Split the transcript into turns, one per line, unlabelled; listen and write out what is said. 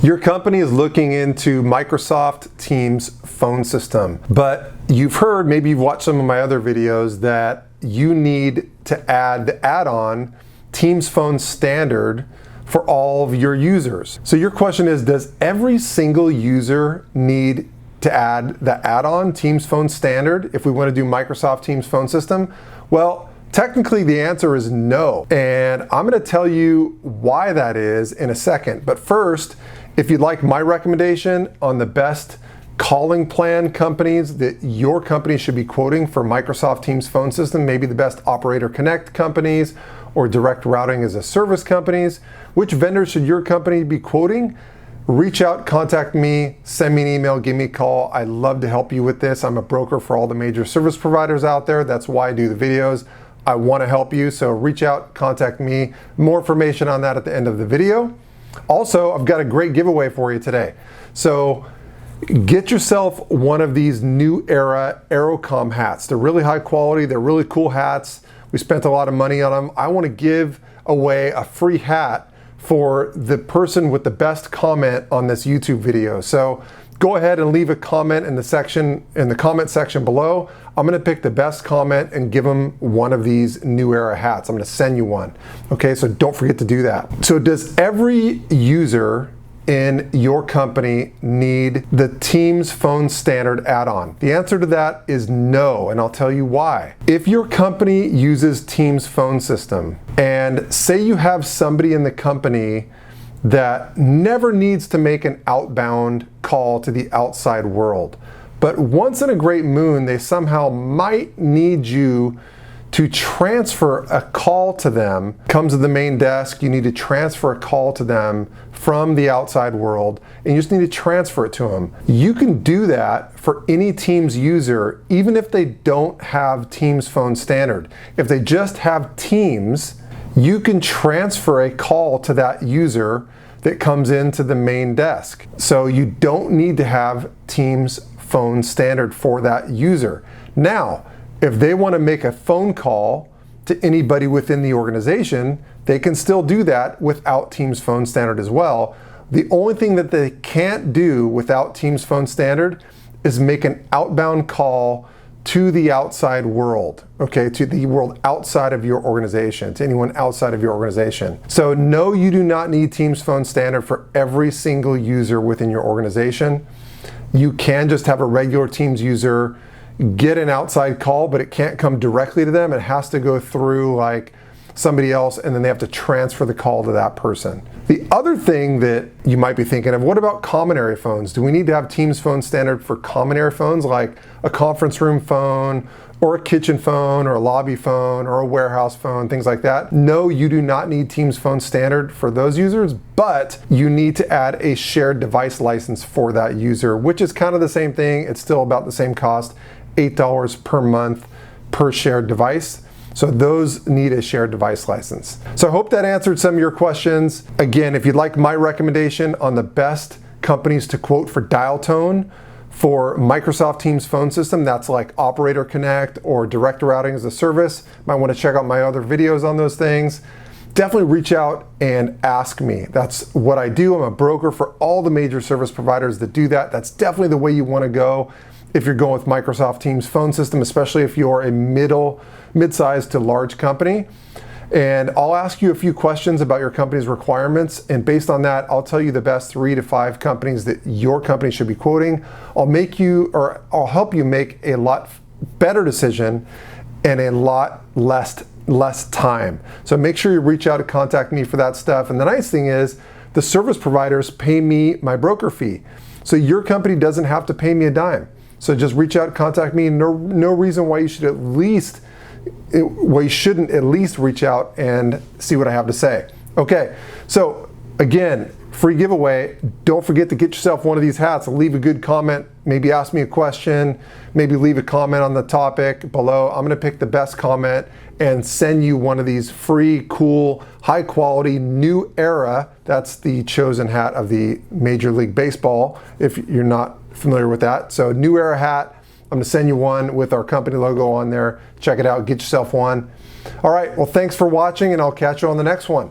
Your company is looking into Microsoft Teams phone system, but you've heard, maybe you've watched some of my other videos, that you need to add the add-on Teams Phone Standard for all of your users. So your question is, does every single user need to add the add-on Teams Phone Standard if we want to do Microsoft Teams phone system? Well, technically the answer is no, and I'm going to tell you why that is in a second. But first, if you'd like my recommendation on the best calling plan companies that your company should be quoting for Microsoft Teams phone system, maybe the best Operator Connect companies or direct routing as a service companies, which vendors should your company be quoting? Reach out, contact me, send me an email, give me a call. I'd love to help you with this. I'm a broker for all the major service providers out there. That's why I do the videos. I want to help you, so reach out, contact me. More information on that at the end of the video. Also, I've got a great giveaway for you today. So get yourself one of these new era AeroCom hats. They're really high quality, they're really cool hats. We spent a lot of money on them. I want to give away a free hat for the person with the best comment on this YouTube video. So go ahead and leave a comment in the comment section below. I'm going to pick the best comment and give them one of these new era hats. I'm going to send you one. Okay, so don't forget to do that. So does every user in your company need the Teams Phone Standard add-on? The answer to that is no, and I'll tell you why. If your company uses Teams phone system, and say you have somebody in the company that never needs to make an outbound call to the outside world, but once in a great moon, they somehow might need you to transfer a call to them. Comes to the main desk, you need to transfer a call to them from the outside world, and you just need to transfer it to them. You can do that for any Teams user, even if they don't have Teams Phone Standard. If they just have Teams, you can transfer a call to that user that comes into the main desk. So you don't need to have Teams Phone Standard for that user. Now, if they want to make a phone call to anybody within the organization, they can still do that without Teams Phone Standard as well. The only thing that they can't do without Teams Phone Standard is make an outbound call to the outside world, okay, to the world outside of your organization, to anyone outside of your organization. So no, you do not need Teams Phone Standard for every single user within your organization. You can just have a regular Teams user get an outside call, but it can't come directly to them. It has to go through like somebody else, and then they have to transfer the call to that person. The other thing that you might be thinking of, what about common area phones? Do we need to have Teams Phone Standard for common area phones, like a conference room phone, or a kitchen phone, or a lobby phone, or a warehouse phone, things like that? No, you do not need Teams Phone Standard for those users, but you need to add a shared device license for that user, which is kind of the same thing. It's still about the same cost, $8 per month per shared device. So those need a shared device license. So I hope that answered some of your questions. Again, if you'd like my recommendation on the best companies to quote for dial tone for Microsoft Teams phone system, that's like Operator Connect or direct routing as a service, might want to check out my other videos on those things. Definitely reach out and ask me. That's what I do. I'm a broker for all the major service providers that do that. That's definitely the way you want to go if you're going with Microsoft Teams phone system, especially if you're a mid-sized to large company. And I'll ask you a few questions about your company's requirements, and based on that, I'll tell you the best 3 to 5 companies that your company should be quoting. I'll help you make a lot better decision and a lot less time. So make sure you reach out and contact me for that stuff. And the nice thing is, the service providers pay me my broker fee. So your company doesn't have to pay me a dime. So just reach out, contact me. No reason why you shouldn't at least reach out and see what I have to say. Okay, so again, free giveaway. Don't forget to get yourself one of these hats. Leave a good comment, maybe ask me a question, maybe leave a comment on the topic below. I'm gonna pick the best comment and send you one of these free, cool, high quality, new era. That's the chosen hat of the Major League Baseball, if you're not familiar with that. So new era hat, I'm gonna send you one with our company logo on there. Check it out, get yourself one. All right, well, thanks for watching, and I'll catch you on the next one.